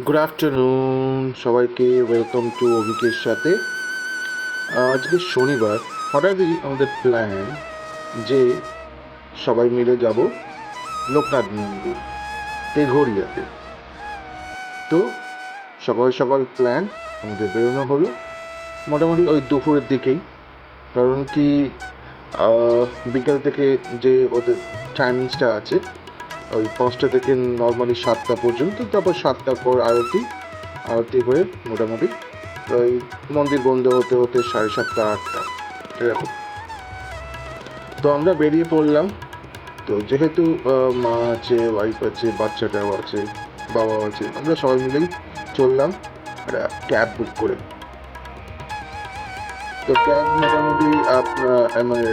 Good afternoon সবাইকে, welcome to অভিকের সাথে। আজকে শনিবার, হঠাৎই আমাদের প্ল্যান যে সবাই মিলে যাব লোকনাথ মন্দির তেঘরিয়াতে। তো সকাল সকাল প্ল্যান আমাদের বেরোনো হলো মোটামুটি ওই দুপুরের দিকেই। কারণ কি বিকাল থেকে যে ওদের টাইমিংসটা আছে ওই 5টা থেকে নর্মালি 7টা পর্যন্ত, তারপর 7টার পর আরতি আরতি হয়ে মোটামুটি ওই মন্দির বন্ধ হতে হতে 7:30 8টা এরকম। তো আমরা বেরিয়ে পড়লাম। তো যেহেতু মা আছে, ওয়াইফ আছে, বাচ্চাটাও আছে, বাবাও আছে, আমরা সবাই মিলেই চললাম একটা ক্যাব বুক করে। তো ক্যাব মোটামুটি আপনার মানে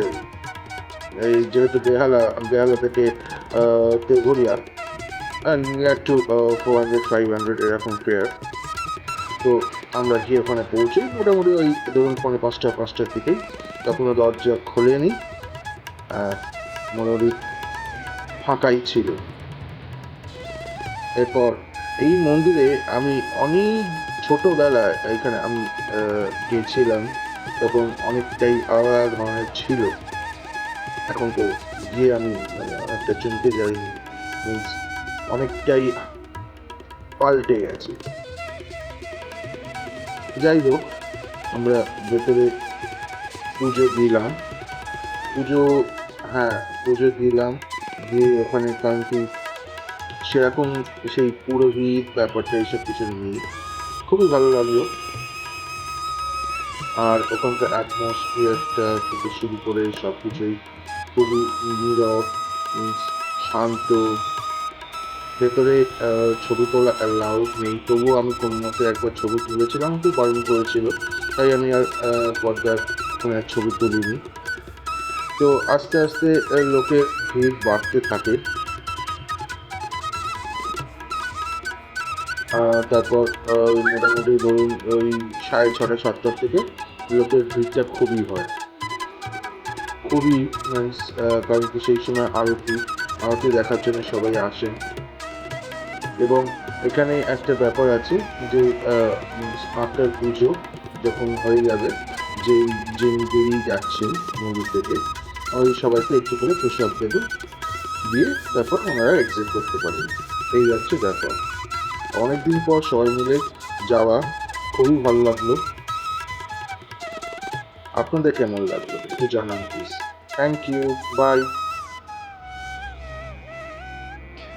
এই যেহেতু বেহালা থেকে তেঘুরিয়া নিয়ার টু 400 500 এরকম ফেয়ার। তো আমরা গিয়ে ওখানে পৌঁছে মোটামুটি ওই ধরুন 5:45-5টার দিকেই, তখনও দরজা খোলেনি, মোটামুটি ফাঁকাই ছিল। এরপর এই মন্দিরে আমি অনেক ছোটোবেলায় এখানে আমি গিয়েছিলাম, তখন অনেকটাই আলাদা ধরনের ছিল। এখন তো গিয়ে আমি অনেকটা চমকে যাই, মিন্স অনেকটাই পাল্টে গেছে। যাই হোক, আমরা ভেতরে পুজো দিলাম। পুজো হ্যাঁ, পুজো দিলাম দিয়ে ওখানে, কারণ কি সেরকম সেই পুরোহিত ব্যাপারটা এইসব কিছু নেই, খুবই ভালো লাগলো। আর ওখানকার অ্যাটমসফিয়ারটা থেকে শুরু করে সব কিছুই খুবই নীরব, শান্ত। ভেতরে ছবি তোলা অ্যালাউড নেই, তবুও আমি কোনো মতে একবার ছবি তুলেছিলাম, আমাকে বারণ করেছিল, তাই আমি আর পর্দার কোনো এক ছবি তুলিনি। তো আস্তে আস্তে লোকের ভিড় বাড়তে থাকে। তারপর মোটামুটি ধরুন ওই 6:30 7টার থেকে লোকের ভিড়টা খুবই হয়, খুবই মিন্স, কারণ কি সেই সময় আরতি আরতি দেখার জন্য সবাই আসেন। এবং এখানে একটা ব্যাপার আছে যে আফটার পুজো যখন হয়ে যাবে, যিনি বেরিয়ে যাচ্ছেন মন্দির থেকে, ওই সবাইকে একটু করে প্রসাদ দেবে, দিয়ে তারপর ওনারা এক্সিট করতে পারেন। এই হচ্ছে ব্যাপার। অনেকদিন পর সবাই মিলে যাওয়া, খুবই ভালো লাগলো। আপনাদের কেমন লাগলো একটু জানান প্লিজ। Thank you, by.